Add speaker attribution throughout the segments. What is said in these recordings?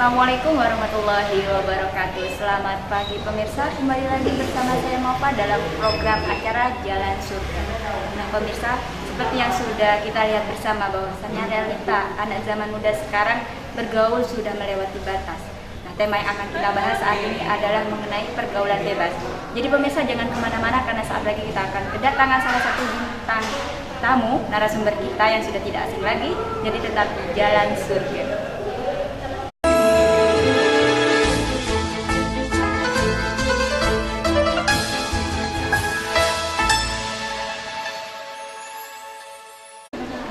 Speaker 1: Assalamualaikum warahmatullahi wabarakatuh. Selamat pagi pemirsa, kembali lagi bersama saya Nova dalam program acara Jalan Surga. Nah pemirsa, seperti yang sudah kita lihat bersama bahwasannya realita anak zaman muda sekarang bergaul sudah melewati batas. Nah tema yang akan kita bahas saat ini adalah mengenai pergaulan bebas. Jadi pemirsa jangan kemana-mana karena saat lagi kita akan kedatangan salah satu bintang tamu narasumber kita yang sudah tidak asing lagi. Jadi tetap di Jalan Surga.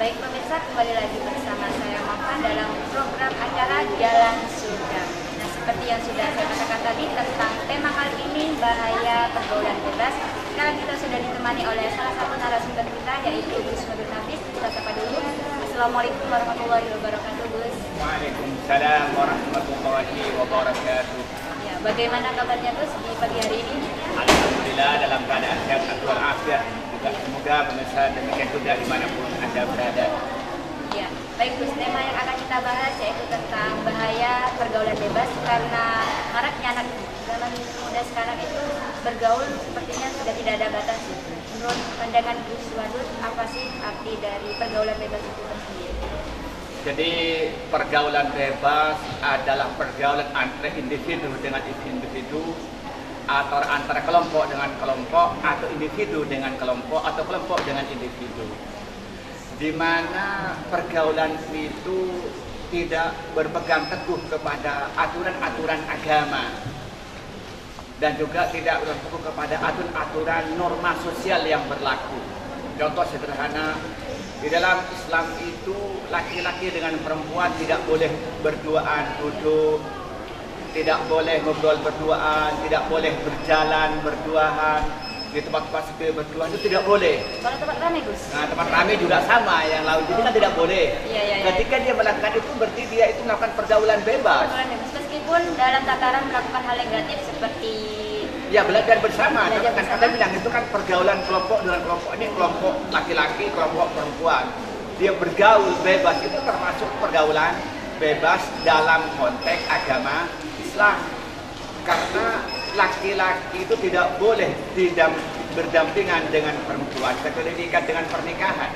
Speaker 1: Baik pemirsa, kembali lagi bersama saya Maka dalam program acara Jalan Surga. Nah seperti yang sudah saya katakan tadi tentang tema kali ini bahaya pergaulan bebas. Sekarang kita sudah ditemani oleh salah satu narasumber kita yaitu Gus Nurul Nafis. Kita sapa dulu. Assalamualaikum warahmatullahi wabarakatuh Gus.
Speaker 2: Waalaikumsalam warahmatullahi wabarakatuh.
Speaker 1: Ya, bagaimana kabarnya Gus di pagi hari ini?
Speaker 2: Alhamdulillah dalam keadaan sehat walafiat. Semoga pemirsa demikian juga dimanapun Anda berada.
Speaker 1: Ya, baik Gus, tema yang akan kita bahas yaitu tentang bahaya pergaulan bebas karena maraknya anak zaman muda sekarang itu bergaul sepertinya sudah tidak ada batas. Menurut pandangan Gus Wadud, apa sih arti dari pergaulan bebas itu sendiri?
Speaker 2: Jadi pergaulan bebas adalah pergaulan antara individu dengan individu, atau antara kelompok dengan kelompok, atau individu dengan kelompok, atau kelompok dengan individu, di mana pergaulan itu tidak berpegang teguh kepada aturan-aturan agama dan juga tidak berpegang kepada aturan-aturan norma sosial yang berlaku. Contoh sederhana, di dalam Islam itu laki-laki dengan perempuan tidak boleh berduaan duduk, tidak boleh ngobrol berduaan, tidak boleh berjalan berduaan, di tempat-tempat sepi berduaan itu tidak boleh.
Speaker 1: Kalau tempat ramai Gus?
Speaker 2: Nah tempat ramai juga sama, yang lain jadi kan tidak boleh.
Speaker 1: Iya.
Speaker 2: Ketika dia melakukan itu berarti dia itu melakukan pergaulan bebas.
Speaker 1: Pergaulan bebas meskipun dalam tataran melakukan hal negatif seperti
Speaker 2: Ya belajar bersama,
Speaker 1: belajar
Speaker 2: kan
Speaker 1: bersama.
Speaker 2: kata bilang itu kan pergaulan kelompok dengan kelompok, ini kelompok laki-laki, kelompok perempuan. Dia bergaul bebas itu termasuk pergaulan bebas dalam konteks agama Islam. Karena laki-laki itu tidak boleh berdampingan dengan perempuan kecuali diikat dengan pernikahan.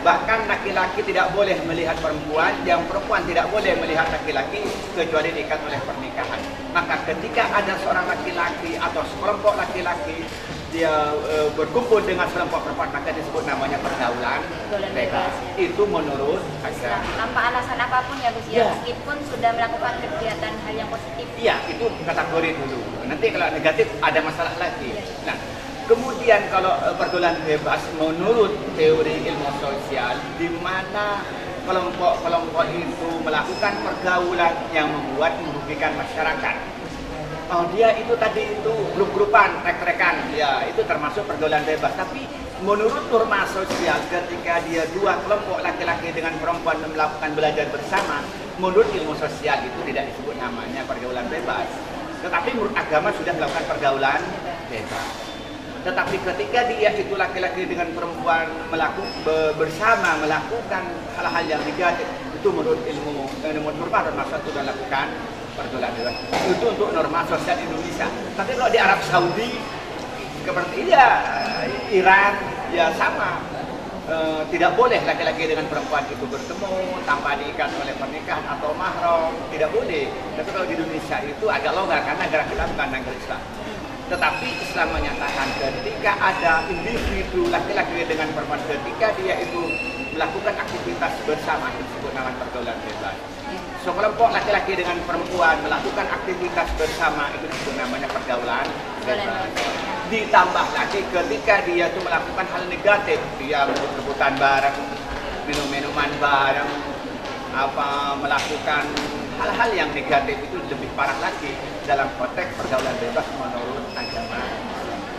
Speaker 2: Bahkan laki-laki tidak boleh melihat perempuan, yang perempuan tidak boleh melihat laki-laki kecuali diikat oleh pernikahan. Maka ketika ada seorang laki-laki atau sekelompok laki-laki dia berkumpul dengan sekelompok perempuan, maka disebut namanya pergaulan bebas. Itu menurut agama.
Speaker 1: tanpa alasan apapun ya Gus ya, meskipun sudah melakukan kegiatan hal yang positif.
Speaker 2: Iya, itu kategori dulu. Nanti kalau negatif ada masalah lagi. Nah, kemudian kalau pergaulan bebas menurut teori ilmu sosial, di mana kelompok-kelompok itu melakukan pergaulan yang membuat merugikan masyarakat. Dia itu tadi itu grup-grupan, trek-trekan, ya itu termasuk pergaulan bebas. Tapi menurut norma sosial, ketika dia dua kelompok laki-laki dengan perempuan melakukan belajar bersama, menurut ilmu sosial itu tidak disebut namanya pergaulan bebas. Tetapi menurut agama sudah melakukan pergaulan bebas. Tetapi ketika dia itu laki-laki dengan perempuan bersama melakukan hal-hal yang negatif, itu menurut ilmu norma termasuk sudah lakukan pergaulan bebas. Itu untuk norma sosial Indonesia. Tapi kalau di Arab Saudi seperti Iran ya sama. Tidak boleh laki-laki dengan perempuan itu bertemu tanpa diikat oleh pernikahan atau mahram, tidak boleh. Tapi kalau di Indonesia itu agak longgar karena negara kita bukan negara Islam. Tetapi Islam menyatakan ketika ada individu laki-laki dengan perempuan, ketika dia itu melakukan aktivitas bersama, itu disebut namanya pergaulan bebas. Sekelompok laki-laki dengan perempuan melakukan aktivitas bersama, itu disebut namanya pergaulan bebas. Ditambah lagi ketika dia itu melakukan hal negatif, dia rebut-rebutan barang, minum-minuman barang, melakukan hal-hal yang negatif, itu lebih parah lagi dalam konteks pergaulan bebas menurut agama.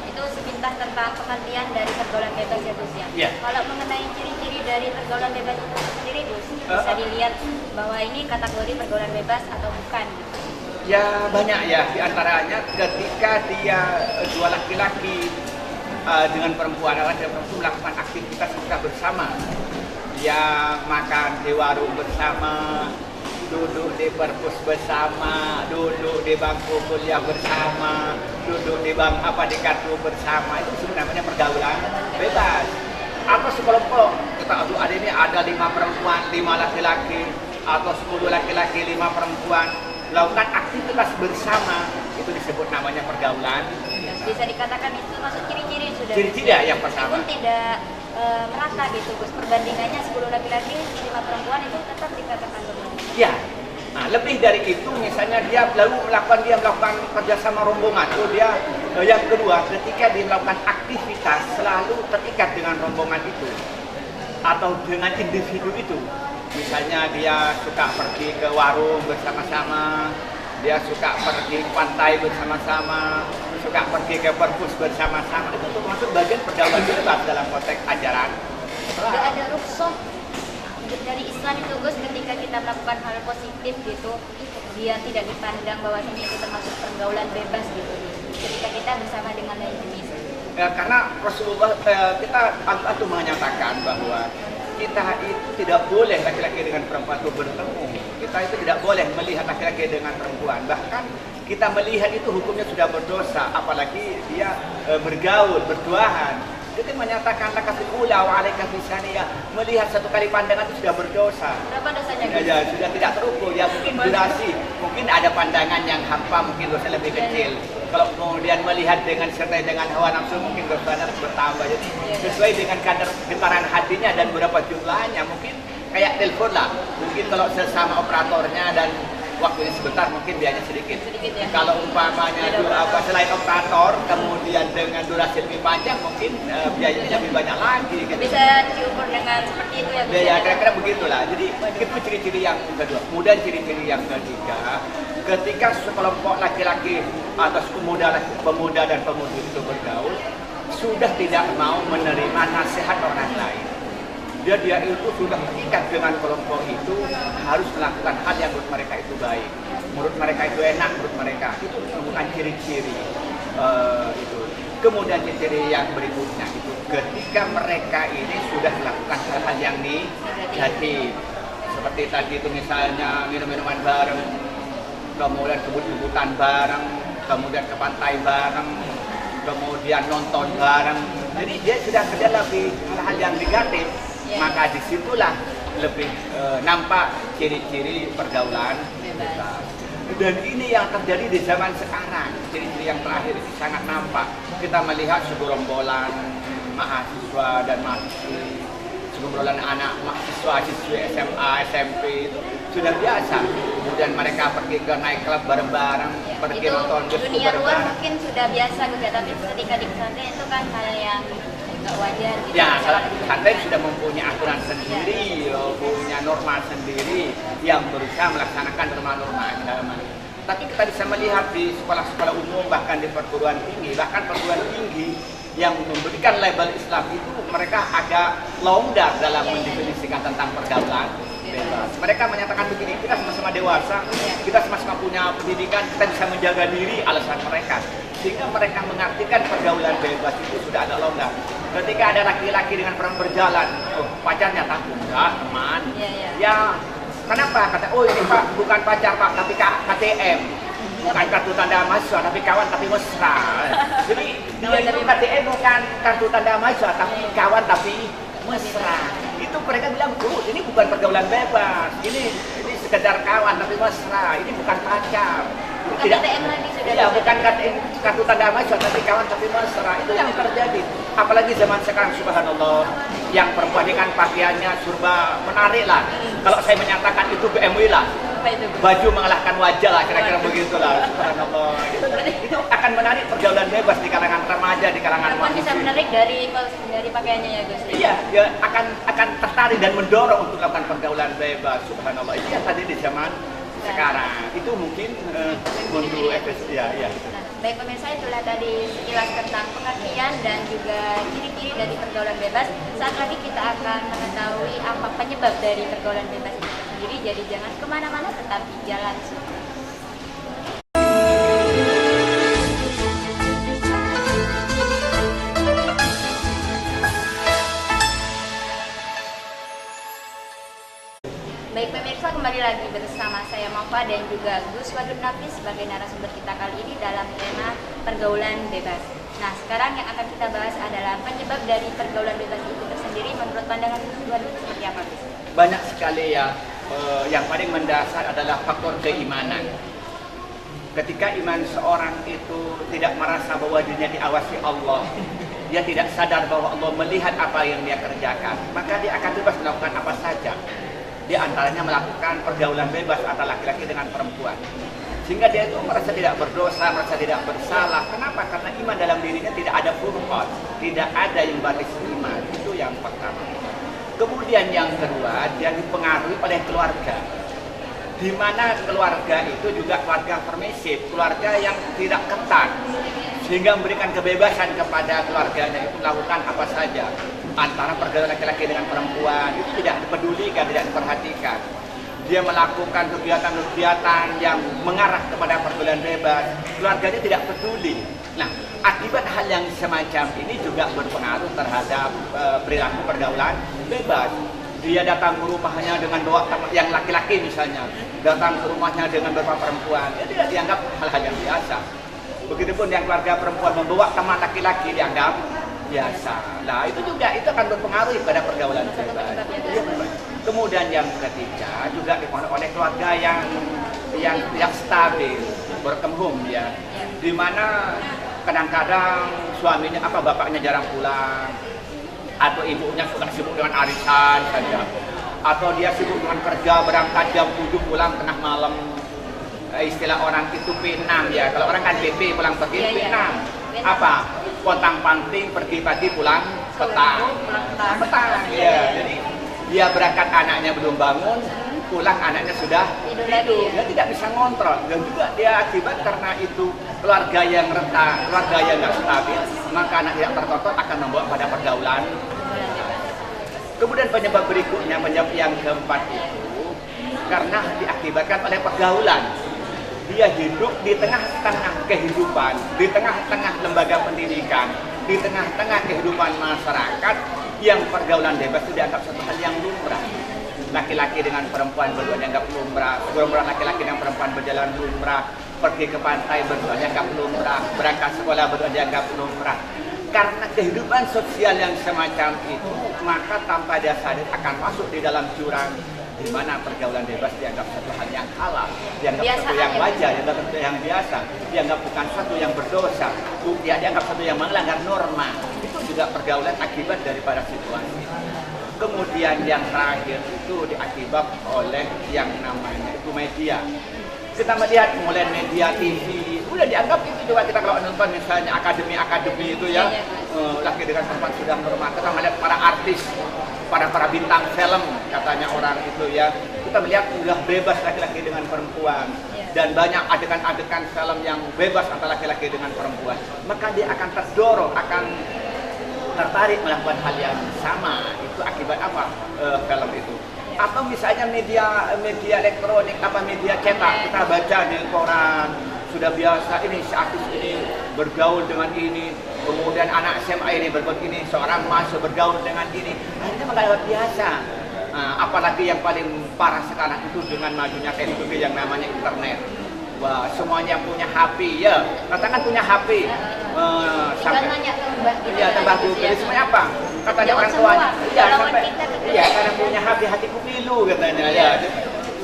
Speaker 1: Itu sepintas tentang pengertian dari pergaulan bebas ya Gus ya.
Speaker 2: Iya.
Speaker 1: Kalau mengenai ciri-ciri dari pergaulan bebas itu sendiri Gus, bisa dilihat bahwa ini kategori pergaulan bebas atau bukan gitu.
Speaker 2: Ya banyak ya, diantaranya ketika dia dua laki-laki dengan perempuan melakukan aktivitas kita bersama, yang makan di warung bersama, duduk di perpus bersama, duduk di bangku kuliah bersama, duduk di di kartu bersama, itu sebenarnya pergaulan bebas. Atau sekelompok kita ada ini ada 5 perempuan, 5 laki-laki, atau 10 laki-laki, 5 perempuan melakukan aktivitas bersama, itu disebut namanya pergaulan.
Speaker 1: Bisa dikatakan itu masuk ciri-ciri sudah.
Speaker 2: Ciri-ciri yang pertama.
Speaker 1: Meskipun tidak merata gitu, Gus. Perbandingannya 10 laki-laki, 5 perempuan itu tetap dikatakan berbeda.
Speaker 2: Ya. Nah, lebih dari itu, misalnya dia melakukan kerjasama rombongan. Itu dia yang kedua, ketika dia melakukan aktivitas selalu terikat dengan rombongan itu atau dengan individu itu. Misalnya dia suka pergi ke warung bersama-sama, dia suka pergi ke pantai bersama-sama, suka pergi ke perpus bersama-sama. Itu termasuk bagian pergaulan bebas dalam konteks ajaran.
Speaker 1: Tidak ada rukhsah dari Islam itu, Gus, ketika kita melakukan hal positif gitu, dia tidak dipandang bahwasanya itu termasuk pergaulan bebas gitu. Ketika kita bersama dengan lain jenis.
Speaker 2: Ya, karena Rasulullah kita itu menyatakan bahwa kita itu tidak boleh laki-laki dengan perempuan itu bertemu. Kita itu tidak boleh melihat laki-laki dengan perempuan. Bahkan kita melihat itu hukumnya sudah berdosa, apalagi dia bergaul, berduaan. Jadi menyatakan laka fil ula wa alaika fis saniyah, melihat satu kali pandangan itu sudah berdosa.
Speaker 1: Berapa dosanya?
Speaker 2: Ya, sudah tidak terukur. Ya mungkin durasi, mungkin ada pandangan yang hampa, mungkin dosa lebih kecil. Kalau kemudian melihat dengan serta dengan hawa nafsu, mungkin dosanya bertambah. Jadi sesuai dengan kadar getaran hatinya dan berapa jumlahnya. Mungkin kayak telepon lah. Mungkin kalau sesama operatornya dan waktunya sebentar, mungkin biayanya sedikit
Speaker 1: ya?
Speaker 2: Kalau umpamanya selain operator, kemudian dengan durasi lebih panjang, mungkin biayanya lebih banyak lagi gitu.
Speaker 1: Bisa diukur dengan seperti itu ya?
Speaker 2: Ya kira-kira begitulah. Jadi itu ciri-ciri yang kedua. Kemudian ciri-ciri yang ketiga, ketika sekelompok laki-laki atau pemuda dan pemudi itu bergaul, sudah tidak mau menerima nasihat orang lain. Dia itu sudah terikat dengan kelompok itu, harus melakukan hal yang menurut mereka itu baik, menurut mereka itu enak, menurut mereka itu bukan ciri-ciri itu. Kemudian ciri-ciri yang berikutnya itu ketika mereka ini sudah melakukan hal-hal yang negatif, seperti tadi itu misalnya minum-minuman bareng, kemudian kebut-kebutan bareng, kemudian ke pantai bareng, kemudian nonton bareng. Jadi dia sudah kerja lebih hal-hal yang negatif. Maka disitulah lebih nampak ciri-ciri pergaulan bebas. Dan ini yang terjadi di zaman sekarang. Ciri-ciri yang terakhir ini sangat nampak. Kita melihat segerombolan mahasiswa dan mahasiswi, segerombolan anak mahasiswa, siswi SMA, SMP itu sudah biasa. Kemudian mereka pergi ke night club bareng-bareng, pergi nonton bioskop
Speaker 1: dunia luar
Speaker 2: bareng-bareng.
Speaker 1: mungkin sudah biasa juga, tapi ketika di pesantren itu kan hal yang nggak wajar gitu.
Speaker 2: Ya, pesantren sudah mempunyai aturan sendiri, punya norma sendiri yang berusaha melaksanakan norma-norma agama. Tapi kita bisa melihat di sekolah-sekolah umum, bahkan di perguruan tinggi, yang memberikan label Islam itu mereka agak longgar dalam mendefinisikan tentang pergaulan bebas. Mereka menyatakan begini, kita sama-sama dewasa, kita sama-sama punya pendidikan, kita bisa menjaga diri, alasan mereka. Sehingga mereka mengartikan pergaulan bebas itu sudah ada longgar. Ketika ada laki-laki dengan perempuan berjalan, pacarnya takut, enggak, teman. Ya, kenapa? Kata, oh ini Pak, bukan pacar Pak, tapi KTM. Bukan kartu tanda mahasiswa, tapi kawan, tapi mesra. Jadi dia itu KTM bukan kartu tanda mahasiswa, tapi kawan, tapi mesra. Itu mereka bilang, ini bukan pergaulan bebas. Ini sekedar kawan, tapi mesra. Ini bukan pacar. Tidak, iya, bukan kartu tanda mahasiswa, tapi kawan, tapi mesra. Itu yang terjadi. Apalagi zaman sekarang, subhanallah, yang perempuan ini kan pakaiannya serba menarik lah. Kalau saya menyatakan itu BMW lah. Baju mengalahkan wajah lah, kira-kira begitulah. Subhanallah. Itu akan menarik pergaulan bebas di kalangan remaja, di kalangan mahasiswa.
Speaker 1: Bisa menarik dari pakaiannya ya Gus.
Speaker 2: Iya, dia akan tertarik dan mendorong untuk melakukan pergaulan bebas. Subhanallah. Itu yang tadi di zaman sekarang. Itu mungkin untuk ya.
Speaker 1: Baik pemirsa, itulah tadi sekilas tentang pengertian dan juga ciri-ciri dari pergaulan bebas. Saat lagi kita akan mengetahui apa penyebab dari pergaulan bebas itu sendiri. Jadi jangan kemana-mana, tetap di Jalan Surga. Baik pemirsa, kembali lagi bersama saya Maufa dan juga Gus Wadud Nafis sebagai narasumber kita kali ini dalam tema pergaulan bebas. Nah, sekarang yang akan kita bahas adalah penyebab dari pergaulan bebas itu tersendiri menurut pandangan Gus Wadud seperti apa, Gus?
Speaker 2: Banyak sekali ya, yang paling mendasar adalah faktor keimanan. Ketika iman seorang itu tidak merasa bahwa dirinya diawasi Allah, dia tidak sadar bahwa Allah melihat apa yang dia kerjakan, maka dia akan bebas melakukan apa saja. Di antaranya melakukan pergaulan bebas antara laki-laki dengan perempuan. Sehingga dia itu merasa tidak berdosa, merasa tidak bersalah. Kenapa? Karena iman dalam dirinya tidak ada furqat, tidak ada yang batis iman. Itu yang pertama. Kemudian yang kedua, dia dipengaruhi oleh keluarga. Di mana keluarga itu juga keluarga permisif, keluarga yang tidak ketat, sehingga memberikan kebebasan kepada keluarganya itu melakukan apa saja. Antara pergaulan laki-laki dengan perempuan itu tidak dipedulikan, tidak diperhatikan. Dia melakukan kegiatan-kegiatan yang mengarah kepada pergaulan bebas, keluarganya tidak peduli. Nah, akibat hal yang semacam ini juga berpengaruh terhadap perilaku pergaulan bebas. Dia datang ke rumahnya dengan bawa teman yang laki-laki misalnya, datang ke rumahnya dengan beberapa perempuan, dia tidak dianggap hal-hal yang biasa. Begitupun yang keluarga perempuan membawa teman laki-laki dianggap biasa. Nah, itu juga itu akan berpengaruh pada pergaulan bebas. Kemudian yang ketiga juga dipengaruhi oleh keluarga yang tidak stabil, broken home ya. Di mana kadang-kadang suaminya bapaknya jarang pulang, atau ibunya suka sibuk dengan arisan saja, atau dia sibuk dengan kerja berangkat jam 7 pulang tengah malam. Istilah orang itu P6 ya. Kalau orang kan PP pulang pergi P6. Apa? Pontang-panting pergi pagi pulang petang. Petang. Ya. Jadi dia berangkat anaknya belum bangun, pulang anaknya sudah tidur. Dia tidak bisa ngontrol. Dan juga dia akibat karena itu keluarga yang rentan, keluarga yang tidak stabil, maka anak tidak terkontrol akan membawa pada pergaulan. Kemudian penyebab berikutnya, penyebab yang keempat itu karena diakibatkan oleh pergaulan. Dia hidup di tengah-tengah kehidupan, di tengah-tengah lembaga pendidikan, di tengah-tengah kehidupan masyarakat yang pergaulan bebas itu dianggap satu hal yang lumrah. Laki-laki dengan perempuan berdua dianggap lumrah, perempuan laki-laki dengan perempuan berjalan lumrah, pergi ke pantai berdua dianggap lumrah, berangkat sekolah berdua dianggap lumrah. Karena kehidupan sosial yang semacam itu, maka tanpa dia sadar akan masuk di dalam jurang di mana pergaulan bebas dianggap satu hal yang halal, dianggap satu yang wajar, dianggap satu yang biasa, dianggap bukan satu yang berdosa, dianggap satu yang melanggar norma. Itu juga pergaulan akibat daripada situasi. Kemudian yang terakhir itu diakibat oleh yang namanya itu media. Kita melihat mulai media TV, udah dianggap itu juga kita kalau nonton misalnya akademi itu ya, laki dengan perempuan sudah normal. Kita melihat para artis, para bintang film katanya orang itu ya, kita melihat udah bebas laki-laki dengan perempuan dan banyak adegan-adegan film yang bebas antara laki-laki dengan perempuan, maka dia akan terdorong, akan tertarik melakukan hal yang sama. Itu akibat apa? Film itu. Atau misalnya media elektronik, media cetak, kita baca di koran, sudah biasa ini si artis ini bergaul dengan ini, kemudian anak SMA ini berbuat ini, seorang mahasiswa bergaul dengan ini, akhirnya menganggap biasa. Apalagi yang paling parah sekarang itu dengan majunya teknologi yang namanya internet. Wah, semuanya punya HP ya, katakan punya HP. Sampai tambah Google, semuanya apa? Katanya orang tuanya, karena punya HP, hatiku pilu katanya ya.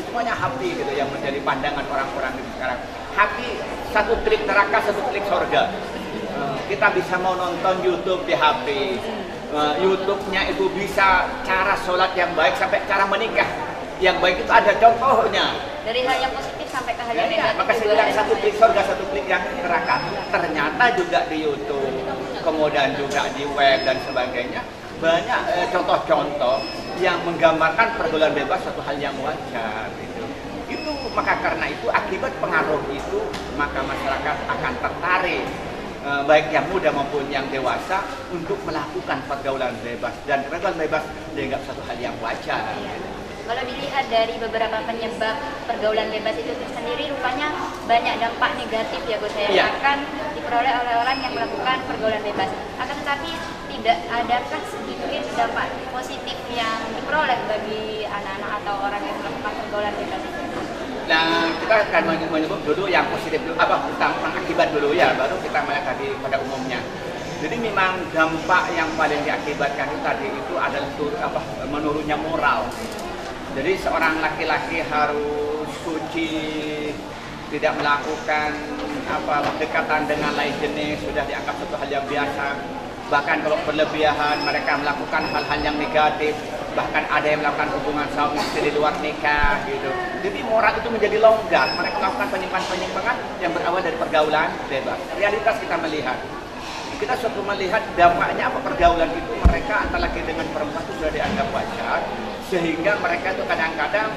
Speaker 2: Semuanya HP gitu yang menjadi pandangan orang-orang di sekarang. HP satu klik neraka, satu klik surga. Kita bisa mau nonton YouTube di HP. YouTube-nya itu bisa cara sholat yang baik sampai cara menikah yang baik, itu ada contohnya.
Speaker 1: Dari hal yang positif sampai ke hal yang negatif.
Speaker 2: Maka saya bilang satu klik surga, satu klik yang neraka. Ternyata juga di YouTube, kemudian juga di web dan sebagainya, banyak contoh-contoh yang menggambarkan pergaulan bebas satu hal yang wajar. Itu maka karena itu akibat pengaruh itu, maka masyarakat akan tertarik, baik yang muda maupun yang dewasa, untuk melakukan pergaulan bebas, dan pergaulan bebas dianggap satu hal yang wajar.
Speaker 1: Kalau dilihat dari beberapa penyebab pergaulan bebas itu sendiri, rupanya banyak dampak negatif ya Gus yang akan diperoleh oleh orang yang melakukan pergaulan bebas. Akan tetapi tidak adakah sedikit dampak positif yang diperoleh bagi anak-anak atau orang yang melakukan pergaulan bebas itu?
Speaker 2: Nah, kita akan menyebut dulu yang positif dulu, tentang akibat dulu ya, baru kita melihat tadi pada umumnya. Jadi memang dampak yang paling diakibatkan itu tadi itu adalah menurunnya moral. Jadi seorang laki-laki harus suci, tidak melakukan pendekatan dengan lain jenis, sudah dianggap suatu hal yang biasa. Bahkan kalau berlebihan mereka melakukan hal-hal yang negatif, bahkan ada yang melakukan hubungan suami istri di luar nikah gitu. Jadi moral itu menjadi longgar, mereka melakukan penyimpangan-penyimpangan yang berawal dari pergaulan bebas. Realitas kita suatu melihat dampaknya pergaulan itu, mereka antara laki dengan perempuan itu sudah dianggap wajar, sehingga mereka itu kadang-kadang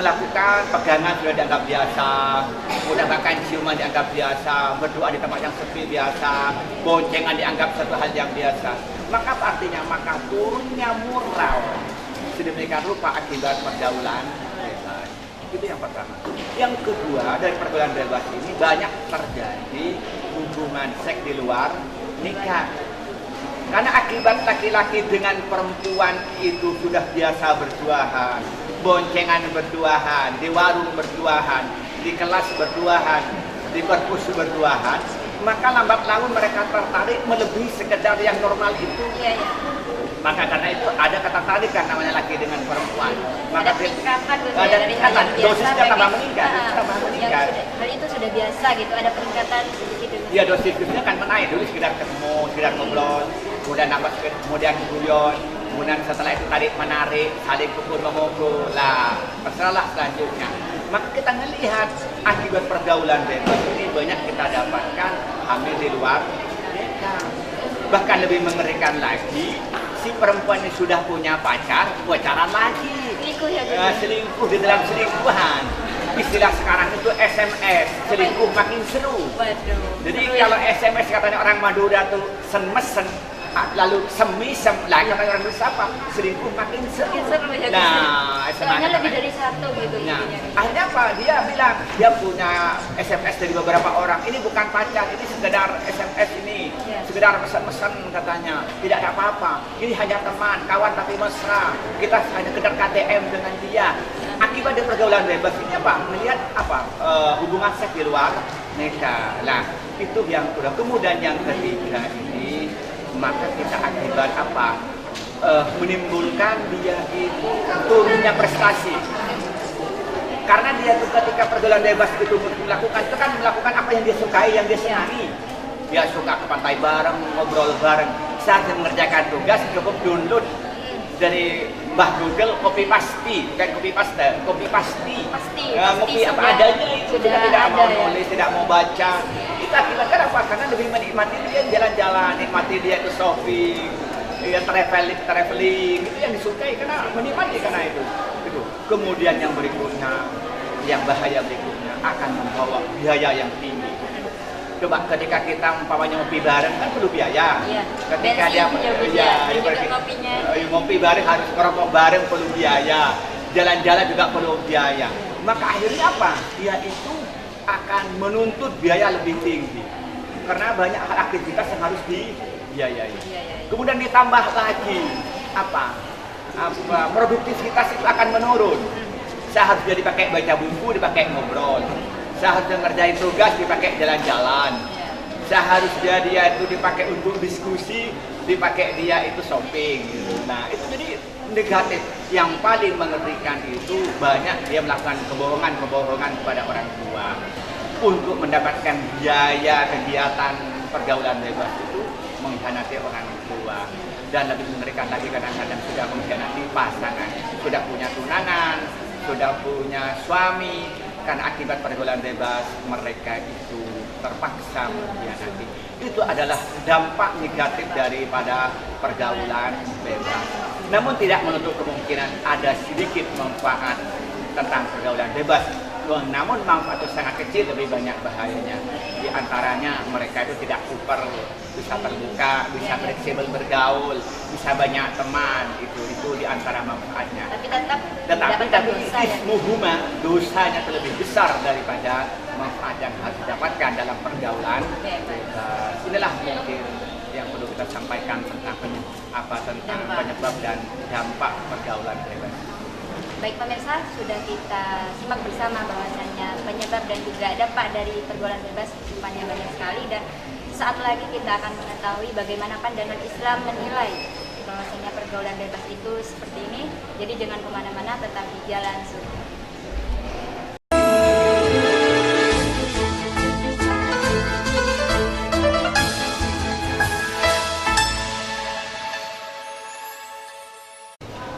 Speaker 2: melakukan pegangan sudah dianggap biasa, kemudian bahkan ciuman dianggap biasa, berdoa di tempat yang sepi biasa, boncengan dianggap satu hal yang biasa. Maka apa artinya? Maka turunnya moral sedemikian rupa akibat pergaulan bebas. Itu yang pertama. Yang kedua, dari pergaulan bebas ini banyak terjadi hubungan seks di luar nikah. Karena akibat laki-laki dengan perempuan itu sudah biasa berduaan, boncengan berduaan, di warung berduaan, di kelas berduaan, di perpus berduaan, maka lambat laun mereka tertarik melebihi sekedar yang normal itu. Maka karena itu ada ketertarikan namanya laki dengan perempuan. Maka
Speaker 1: ada peningkatan
Speaker 2: ada peningkatan, dosisnya tambah meningkat.
Speaker 1: Hal itu sudah biasa gitu, ada peningkatan gitu.
Speaker 2: Iya, dosisnya kan menaik. Dulu sekedar ketemu, sekedar ngobrol, kemudian guyon, kemudian setelah itu tarik menarik, saling pukul memukul. Lah, terserahlah selanjutnya. Maka kita melihat akibat pergaulan bebas ini banyak kita dapatkan hamil di luar nikah. Bahkan lebih mengerikan lagi, si perempuan ini sudah punya pacaran lagi.
Speaker 1: Selingkuh ya?
Speaker 2: Selingkuh di dalam selingkuhan. Istilah sekarang itu SMS, selingkuh makin seru. Jadi kalau SMS katanya orang Madura tuh sen-mesen, lalu semisem, lah kata orang Indonesia apa? Selingkuh makin seru. Nah,
Speaker 1: soalnya lebih dari satu gitu.
Speaker 2: Nah, akhirnya apa? Dia bilang dia punya SMS dari beberapa orang. Ini bukan pacar, ini sekedar SMS ini, sekedar pesan-pesan katanya. Tidak ada apa-apa. Ini hanya teman, kawan tapi mesra. Kita hanya sekedar KTM dengan dia. Akibat dari pergaulan bebas ini apa? Melihat hubungan seks di luar nikah. Nah, itu yang kedua. Kemudian yang ketiga ini, maka kita akibat menimbulkan dia itu turunnya prestasi. Karena dia itu ketika pergaulan bebas itu melakukan apa yang dia sukai, yang dia senangi. Dia suka ke pantai bareng, ngobrol bareng. Saat dia mengerjakan tugas cukup download dari Mbah Google kopi pasti, bukan kopi pasti. Ngopi apa adanya itu, dia tidak mau nulis, tidak mau baca. Itu akibatkan apa? Karena lebih menikmati dia jalan-jalan, nikmati dia itu shopping, traveling, itu yang disukai karena menikmati karena itu. Kemudian yang berikutnya, yang bahaya berikutnya akan membawa biaya yang tinggi. Coba ketika kita umpamanya ngopi bareng kan perlu biaya. Ketika dia ngopi bareng harus ngerokok bareng perlu biaya. Jalan-jalan juga perlu biaya. Maka akhirnya apa? Dia itu akan menuntut biaya lebih tinggi. Karena banyak hal aktivitas yang harus dibiayai. Kemudian ditambah lagi produktivitas itu akan menurun. Seharusnya dipakai baca buku, dipakai ngobrol. Seharusnya ngerjain tugas, dipakai jalan-jalan. Seharusnya dia itu dipakai untuk diskusi, dipakai dia itu shopping. Nah, itu jadi negatif. Yang paling mengerikan itu banyak dia melakukan kebohongan kepada orang tua untuk mendapatkan biaya kegiatan pergaulan bebas itu, mengkhianati orang tua. Dan lebih mengerikan lagi kadang-kadang sudah mengkhianati pasangan, sudah punya tunangan, sudah punya suami, karena akibat pergaulan bebas mereka itu terpaksa mengkhianati. Itu adalah dampak negatif daripada pergaulan bebas. Namun tidak menutup kemungkinan ada sedikit manfaat tentang pergaulan bebas. namun manfaat itu sangat kecil, lebih banyak bahayanya. Di antaranya mereka itu tidak super, bisa terbuka, bisa fleksibel bergaul, bisa banyak teman, itu di antara manfaatnya.
Speaker 1: Tetapi
Speaker 2: ismuhuma, dosanya itu lebih besar daripada manfaat yang harus didapatkan dalam pergaulan. Inilah mungkin yang perlu kita sampaikan tentang penyebab dan dampak pergaulan bebas.
Speaker 1: Baik pemirsa, sudah kita simak bersama bahwasannya penyebab dan juga dampak dari pergaulan bebas rupanya banyak sekali, dan saat lagi kita akan mengetahui bagaimana pandangan Islam menilai bahwasanya pergaulan bebas itu seperti ini. Jadi jangan kemana-mana, tetap di Jalan Surga.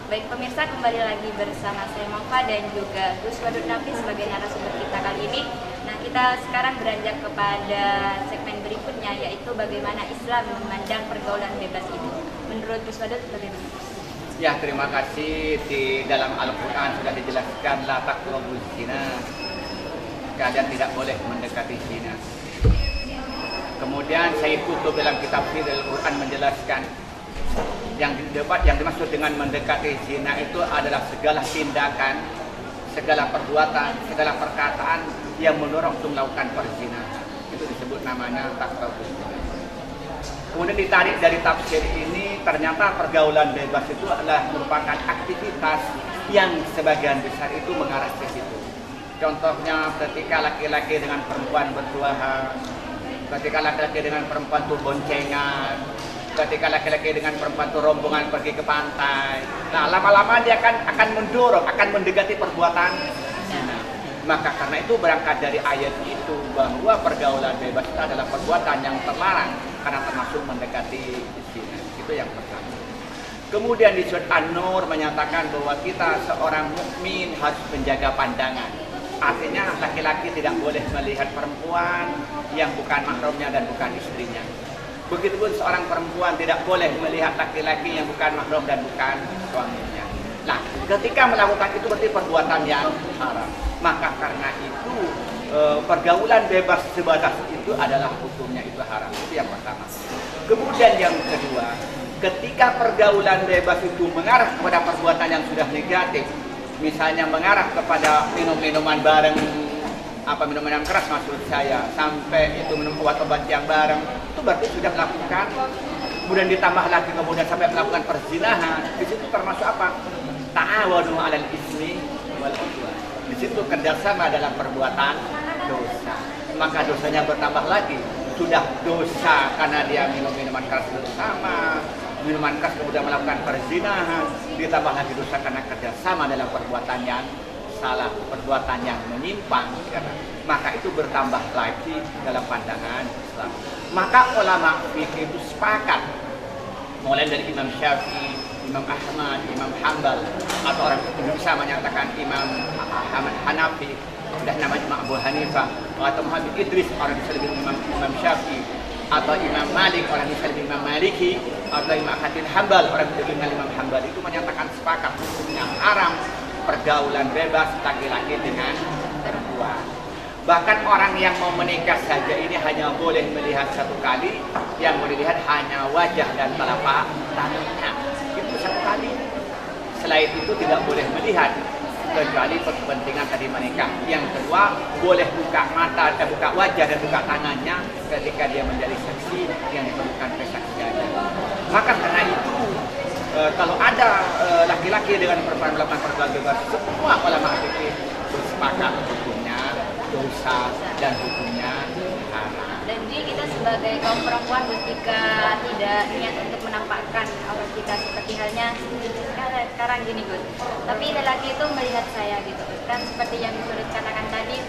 Speaker 1: Baik pemirsa, kembali lagi bersama saya Maufa dan juga Gus Wadud Nafi sebagai narasumber kita kali ini. Nah, kita sekarang beranjak kepada segmen berikutnya, yaitu bagaimana Islam memandang pergaulan bebas itu. Menurut Gus Wadud bagaimana?
Speaker 2: Ya, terima kasih. Di dalam Al-Quran sudah dijelaskan la taqrabuz zina. Kalian tidak boleh mendekati zina. Kemudian Sayyid Qutb dalam kitab Al-Quran menjelaskan yang dimaksud dengan mendekati zina itu adalah segala tindakan, segala perbuatan, segala perkataan yang mendorong untuk melakukan perzinahan. Itu disebut namanya taqrabuz zina. Kemudian ditarik dari tafsir ini, ternyata pergaulan bebas itu adalah merupakan aktivitas yang sebagian besar itu mengarah ke situ. Contohnya ketika laki-laki dengan perempuan berduaan, ketika laki-laki dengan perempuan itu boncengan, ketika laki-laki dengan perempuan itu rombongan pergi ke pantai. Nah, lama-lama dia akan mendorong, akan mendekati perbuatan zina. Maka karena itu berangkat dari ayat itu bahwa pergaulan bebas itu adalah perbuatan yang terlarang karena termasuk mendekati zina. Itu yang pertama. Kemudian di surat An-Nur menyatakan bahwa kita seorang mukmin harus menjaga pandangan. Artinya laki-laki tidak boleh melihat perempuan yang bukan mahramnya dan bukan istrinya. Begitupun seorang perempuan tidak boleh melihat laki-laki yang bukan mahram dan bukan suaminya. Nah, ketika melakukan itu berarti perbuatan yang haram. Maka karena itu pergaulan bebas sebatas itu adalah hukumnya itu haram. Itu yang pertama. Kemudian yang kedua, ketika pergaulan bebas itu mengarah kepada perbuatan yang sudah negatif, misalnya mengarah kepada minum-minuman bareng, minuman keras maksud saya, sampai itu minum obat-obat yang bareng, itu berarti sudah melakukan. Kemudian ditambah lagi kemudian sampai melakukan perzinahan. Di situ termasuk apa? Ta'awanu 'alal ismi wal 'udwan. Di situ kerjasama dalam perbuatan dosa. Maka dosanya bertambah lagi. Sudah dosa karena dia minum minuman keras bersama, minuman keras kemudian melakukan perzinahan, ditambah lagi dosa karena kerjasama dalam perbuatan yang salah, perbuatan yang menyimpang, maka itu bertambah lagi dalam pandangan Islam. Maka ulama fikih itu sepakat, mulai dari Imam Syafi'i, Imam Ahmad, Imam Hanbal, atau orang Indonesia menyatakan Imam Ahmad Hanafi, dan nama Imam Abu Hanifah, atau Muhammad Idris, orang bisa lebih Imam Syafi'i, atau Imam Malik, orang bisa lebih Imam Maliki, atau Imam Ahmad bin Hanbal, orang bisa lebih Imam Hanbal, itu menyatakan sepakat hukumnya haram pergaulan bebas laki-laki dengan perempuan. Bahkan orang yang mau menikah saja ini hanya boleh melihat satu kali, yang boleh lihat hanya wajah dan telapak tangannya. Itu satu kali. Selain itu tidak boleh melihat kecuali kepentingan tadi menikah. Yang kedua, boleh buka mata, buka wajah dan buka tangannya ketika dia menjadi saksi yang diperlukan kesaksian. Maka karena itu kalau ada laki-laki dengan perempuan melakukan pergaulan bebas, semua ulama fikih bersepakat hukumnya dosa dan hukumnya haram.
Speaker 1: Dan jadi kita sebagai kaum perempuan ketika tidak niat untuk menampakkan aurat kita seperti halnya sekarang gini Gus. Tapi lelaki itu melihat saya gitu kan, seperti yang sudah katakan tadi,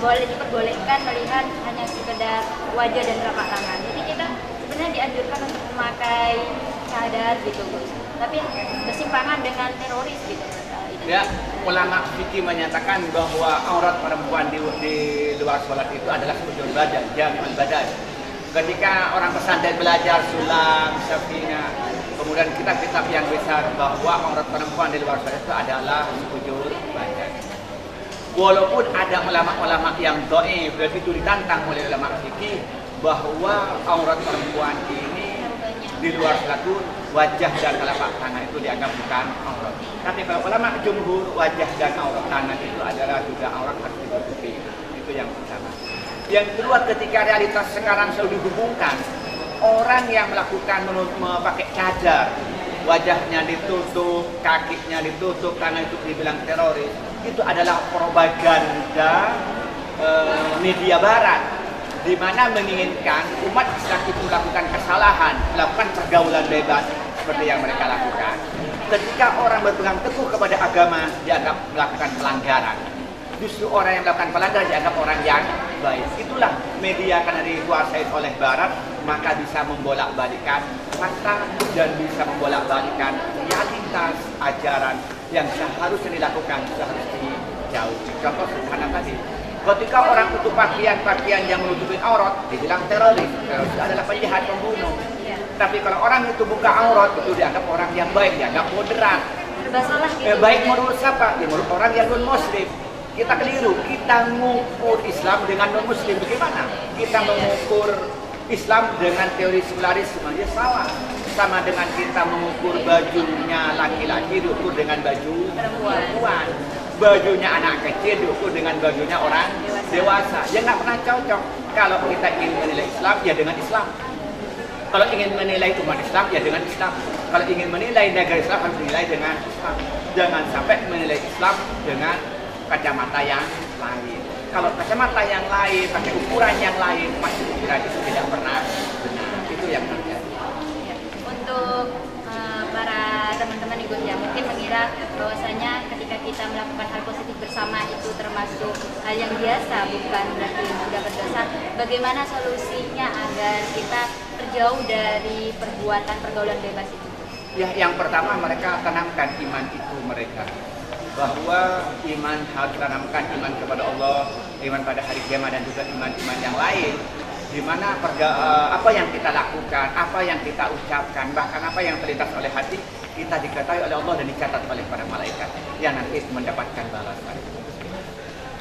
Speaker 1: boleh diperbolehkan melihat hanya sekedar wajah dan telapak tangan. Jadi kita sebenarnya dianjurkan untuk memakai cadar gitu Gus, tapi bersimpangan dengan teroris gitu.
Speaker 2: Ya, ulama fikih menyatakan bahwa aurat perempuan di luar sholat itu adalah sujud badan, jami'ul badan. Ketika orang pesantren belajar sulam, syafi'iyah, kemudian kitab-kitab yang besar bahwa aurat perempuan di luar sholat itu adalah sujud badan. Walaupun ada ulama-ulama yang dhaif, dan itu ditantang oleh ulama fikih bahwa aurat perempuan ini di luar salatun wajah dan telapak tangan itu dianggap bukan aurat. Tapi kalau ulama jumhur wajah dan aurat tangan itu adalah juga aurat harus ditutupi. Itu yang pertama. Yang kedua, ketika realitas sekarang selalu dihubungkan orang yang melakukan pakai cadar, wajahnya ditutup, kakinya ditutup, tangan itu dibilang teroris. Itu adalah propaganda media barat, di mana menginginkan umat Islam itu melakukan kesalahan, melakukan pergaulan bebas seperti yang mereka lakukan. Ketika orang berpegang teguh kepada agama dianggap melakukan pelanggaran. Justru orang yang melakukan pelanggaran dianggap orang yang baik. Itulah media karena dikuasai oleh barat, maka bisa membolak-balikan fakta dan bisa membolak-balikan realitas ajaran yang seharusnya dilakukan, seharusnya dijauh. Contoh sederhana tadi, ketika orang tutup pakaian yang menutupi aurat, dibilang teroris. Teroris adalah penjahat, pembunuh. Tapi kalau orang itu buka aurat, itu dianggap orang yang baik, dianggap moderat. Baik menurut siapa? Ya, menurut orang yang non-muslim. Kita keliru, kita mengukur Islam dengan non-muslim. Bagaimana? Kita mengukur Islam dengan teori sekularisme, ya salah. Sama dengan kita mengukur bajunya laki-laki diukur dengan baju perempuan. Bajunya anak kecil diukur dengan bajunya orang dewasa. Ya nggak pernah cocok. Kalau kita ingin menilai Islam, ya dengan Islam. Kalau ingin menilai umat Islam, ya dengan Islam. Kalau ingin menilai negara Islam, harus menilai dengan Islam. Jangan sampai menilai Islam dengan kacamata yang lain. Kalau kacamata yang lain, pakai ukuran yang lain, masih ukuran itu tidak pernah benar. Itu yang terjadi.
Speaker 1: Untuk para teman-teman ikut ya, mungkin mengira bahwasanya ketika kita melakukan hal positif bersama itu termasuk hal yang biasa, bukan berarti sudah berdosa. Bagaimana solusinya agar kita terjauh dari perbuatan pergaulan bebas itu?
Speaker 2: Ya, yang pertama mereka tanamkan iman itu mereka. Bahwa iman harus tanamkan iman kepada Allah, iman pada hari kiamat dan juga iman-iman yang lain, di mana apa yang kita lakukan, apa yang kita ucapkan, bahkan apa yang terlintas oleh hati kita diketahui oleh Allah dan dicatat oleh para malaikat yang nanti mendapatkan balasan.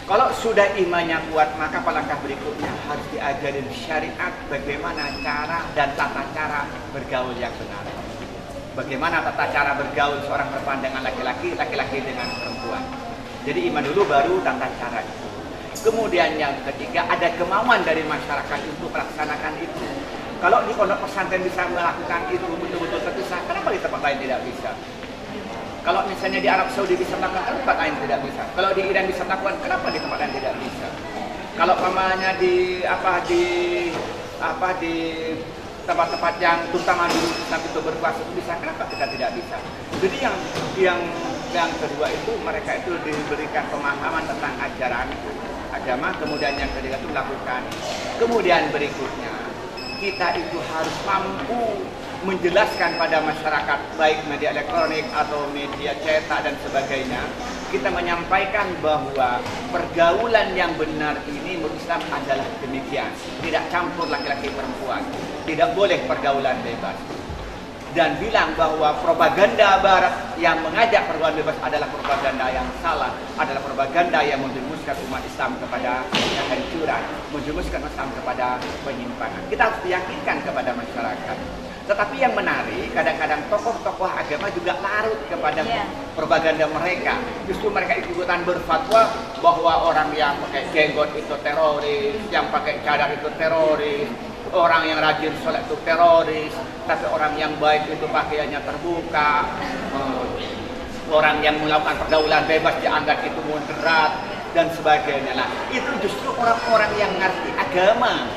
Speaker 2: Kalau sudah imannya kuat, maka langkah berikutnya harus diajarin syariat bagaimana cara dan tata cara bergaul yang benar. Bagaimana tata cara bergaul seorang perempuan dengan laki-laki, laki-laki dengan perempuan. Jadi iman dulu baru tata cara itu. Kemudian yang ketiga, ada kemauan dari masyarakat untuk melaksanakan itu. Kalau di pondok pesantren bisa melakukan itu betul-betul terpisah, kenapa di tempat lain tidak bisa? Kalau misalnya di Arab Saudi bisa melakukan, kenapa tempat lain tidak bisa? Kalau di Iran bisa melakukan, kenapa di tempat lain tidak bisa? Kalau pamannya di tempat-tempat yang terutama dulu Islam itu berkuasa itu bisa, kenapa kita tidak bisa? Jadi yang kedua itu mereka itu diberikan pemahaman tentang ajaran agama, kemudian yang ketiga itu melakukan. Kemudian berikutnya kita itu harus mampu menjelaskan pada masyarakat, baik media elektronik atau media cetak dan sebagainya, kita menyampaikan bahwa pergaulan yang benar ini menurut Islam adalah demikian, tidak campur laki-laki perempuan, tidak boleh pergaulan bebas, dan bilang bahwa propaganda barat yang mengajak pergaulan bebas adalah propaganda yang salah, adalah propaganda yang menjerumuskan umat Islam kepada kehancuran, menjerumuskan Islam kepada penyimpangan. Kita harus diyakinkan kepada masyarakat. Tetapi yang menarik, kadang-kadang tokoh-tokoh agama juga larut kepada propaganda mereka. Justru mereka ikutan berfatwa bahwa orang yang pakai jenggot itu teroris, yang pakai cadar itu teroris, orang yang rajin sholat itu teroris, tapi orang yang baik itu pakaiannya terbuka, orang yang melakukan pergaulan bebas dianggap itu moderat, dan sebagainya. Nah, itu justru orang-orang yang ngerti agama,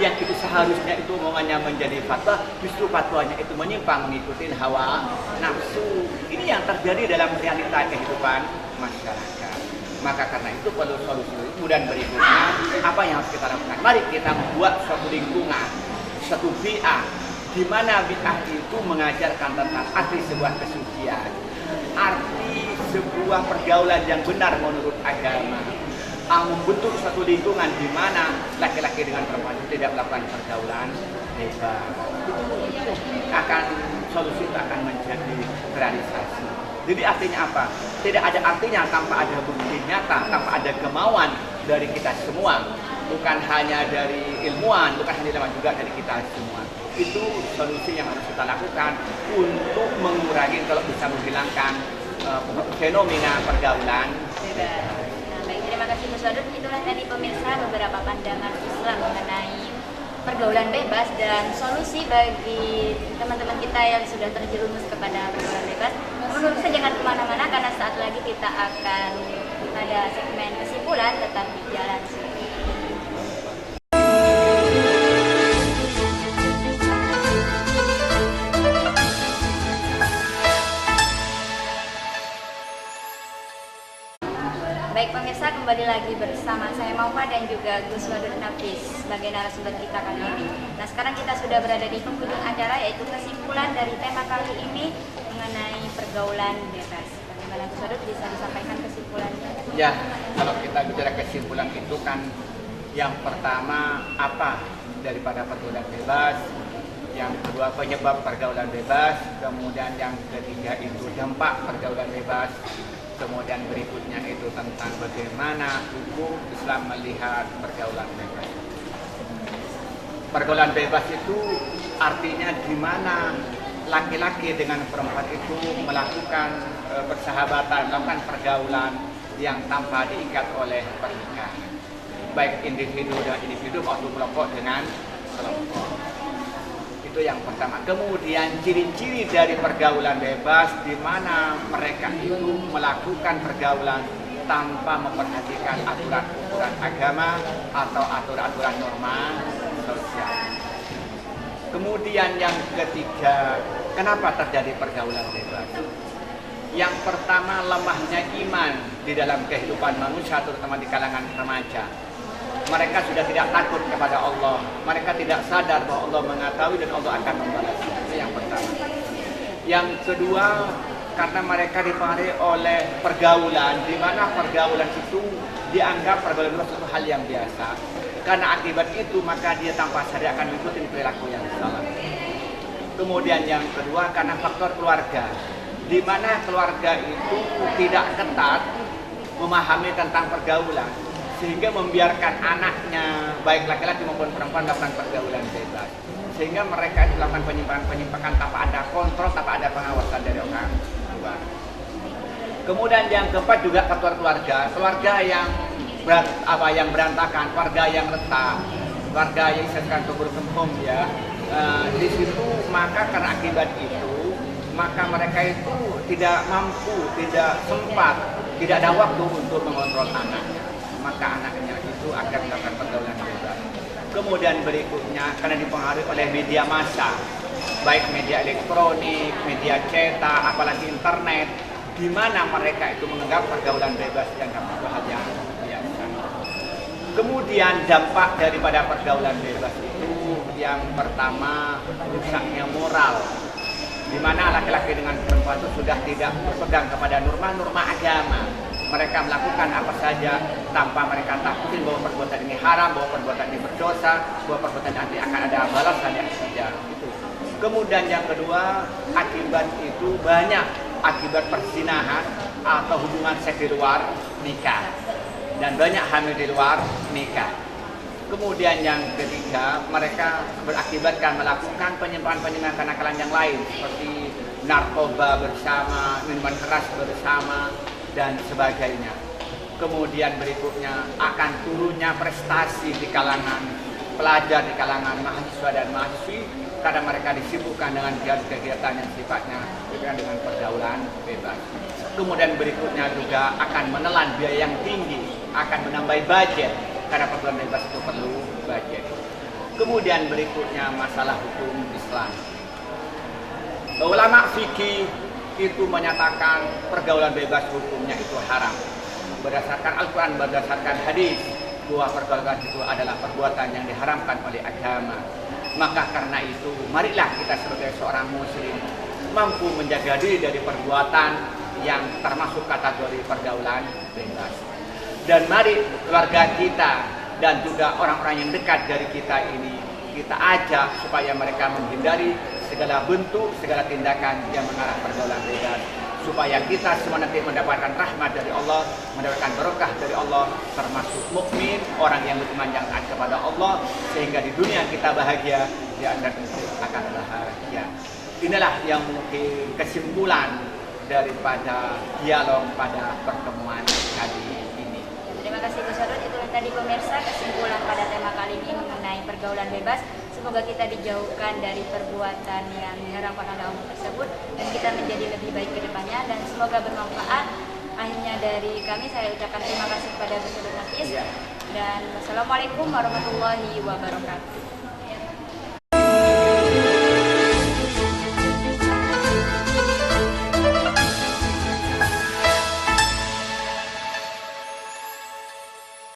Speaker 2: yang itu seharusnya itu omongannya menjadi fatwa, justru fatwanya itu menyimpang mengikuti hawa nafsu. Ini yang terjadi dalam realita kehidupan masyarakat. Maka karena itu perlu solusi. Kemudian berikutnya, apa yang harus kita lakukan? Mari kita membuat suatu lingkungan, suatu bi'ah, di mana bi'ah itu mengajarkan tentang arti sebuah kesucian, arti sebuah pergaulan yang benar menurut agama, membentuk suatu lingkungan di mana laki-laki dengan perempuan itu tidak melakukan pergaulan bebas. Itu akan solusi itu akan menjadi realisasi. Jadi artinya apa? Tidak ada artinya tanpa ada bukti nyata, tanpa ada kemauan dari kita semua. Bukan hanya dari ilmuwan, bukan hanya ilmuwan, juga dari kita semua. Itu solusi yang harus kita lakukan untuk mengurangi, kalau bisa menghilangkan fenomena pergaulan.
Speaker 1: Nah, baik, terima kasih Gus Wadud. Itulah tadi pemirsa beberapa pandangan Islam mengenai pergaulan bebas dan solusi bagi teman-teman kita yang sudah terjerumus kepada pergaulan bebas. Pemirsa jangan kemana-mana karena saat lagi kita akan ada segmen kesimpulan, tetap di Jalan Surga. Baik pemirsa, kembali lagi bersama saya Maufa dan juga Gus Wadud Nafis sebagai narasumber kita kali ini. Nah, sekarang kita sudah berada di penghujung acara, yaitu kesimpulan dari tema kali ini mengenai pergaulan bebas. Bagaimana Gus Wadud, bisa disampaikan kesimpulannya?
Speaker 2: Ya, kalau kita bicara kesimpulan itu kan yang pertama apa daripada pergaulan bebas, yang kedua penyebab pergaulan bebas, kemudian yang ketiga itu dampak pergaulan bebas, kemudian berikutnya itu tentang bagaimana hukum Islam melihat pergaulan bebas. Pergaulan bebas itu artinya di mana laki-laki dengan perempuan itu melakukan persahabatan, melakukan pergaulan yang tanpa diikat oleh pernikahan, baik individu dengan individu maupun kelompok dengan kelompok. Itu yang pertama. Kemudian ciri-ciri dari pergaulan bebas di mana mereka itu melakukan pergaulan tanpa memperhatikan aturan-aturan agama atau aturan-aturan norma sosial. Kemudian yang ketiga, kenapa terjadi pergaulan bebas? Yang pertama, lemahnya iman di dalam kehidupan manusia, terutama di kalangan remaja. Mereka sudah tidak takut kepada Allah. Mereka tidak sadar bahwa Allah mengetahui dan Allah akan membalas. Itu yang pertama. Yang kedua, karena mereka dipengaruhi oleh pergaulan, di mana pergaulan itu dianggap pergaulan itu hal yang biasa. Karena akibat itu, maka dia tanpa sadar akan mengikuti perilaku yang salah. Kemudian yang kedua, karena faktor keluarga, di mana keluarga itu tidak ketat memahami tentang pergaulan, sehingga membiarkan anaknya, baik laki-laki maupun perempuan, melakukan pergaulan bebas. Sehingga mereka melakukan penyimpangan tanpa ada kontrol, tanpa ada pengawasan dari orang tua. Kemudian yang keempat juga faktor keluarga. Keluarga yang berantakan, keluarga yang retak, keluarga yang disebutkan broken home ya. Di situ maka karena akibat itu, maka mereka itu tidak mampu, tidak sempat, tidak ada waktu untuk mengontrol anaknya. Maka anaknya itu akan melakukan pergaulan bebas. Kemudian berikutnya karena dipengaruhi oleh media massa, baik media elektronik, media cetak, apalagi internet, di mana mereka itu menganggap pergaulan bebas dianggap sesuatu hal yang biasa. Kemudian dampak daripada pergaulan bebas itu yang pertama rusaknya moral, di mana laki-laki dengan perempuan itu sudah tidak berpegang kepada norma-norma agama. Mereka melakukan apa saja tanpa mereka takutin bahwa perbuatan ini haram, bahwa perbuatan ini berdosa, bahwa perbuatan nanti akan ada balasan yang saja. Itu. Kemudian yang kedua, akibat itu banyak akibat perzinahan atau hubungan seks di luar nikah, dan banyak hamil di luar nikah. Kemudian yang ketiga, mereka berakibatkan melakukan penyimpangan-penyimpangan kenakalan yang lain seperti narkoba bersama, minuman keras bersama, dan sebagainya. Kemudian berikutnya akan turunnya prestasi di kalangan pelajar, di kalangan mahasiswa dan mahasiswi karena mereka disibukkan dengan kegiatan yang sifatnya dengan pergaulan bebas. Kemudian berikutnya juga akan menelan biaya yang tinggi, akan menambah budget karena pergaulan bebas itu perlu budget. Kemudian berikutnya masalah hukum Islam. Ulama fikih itu menyatakan pergaulan bebas hukumnya itu haram. Berdasarkan Al-Quran, berdasarkan hadis, bahwa pergaulan itu adalah perbuatan yang diharamkan oleh agama. Maka karena itu, marilah kita sebagai seorang muslim mampu menjaga diri dari perbuatan yang termasuk kategori pergaulan bebas. Dan mari keluarga kita dan juga orang-orang yang dekat dari kita ini, kita ajak supaya mereka menghindari segala bentuk, segala tindakan yang mengarah pergaulan bebas, supaya kita semua nanti mendapatkan rahmat dari Allah, mendapatkan berkah dari Allah, termasuk mukmin, orang yang beriman yang taat kepada Allah, sehingga di dunia kita bahagia, di akhirat akan bahagia. Inilah yang mungkin kesimpulan daripada dialog pada pertemuan kali ini.
Speaker 1: Terima kasih Gus Harun. Itu tadi pemirsa kesimpulan pada tema kali ini mengenai pergaulan bebas. Semoga kita dijauhkan dari perbuatan yang diharamkan oleh Allah tersebut dan kita menjadi lebih baik ke depannya, dan semoga bermanfaat. Akhirnya dari kami saya ucapkan terima kasih kepada Gus Harun Nafis dan wassalamualaikum warahmatullahi wabarakatuh.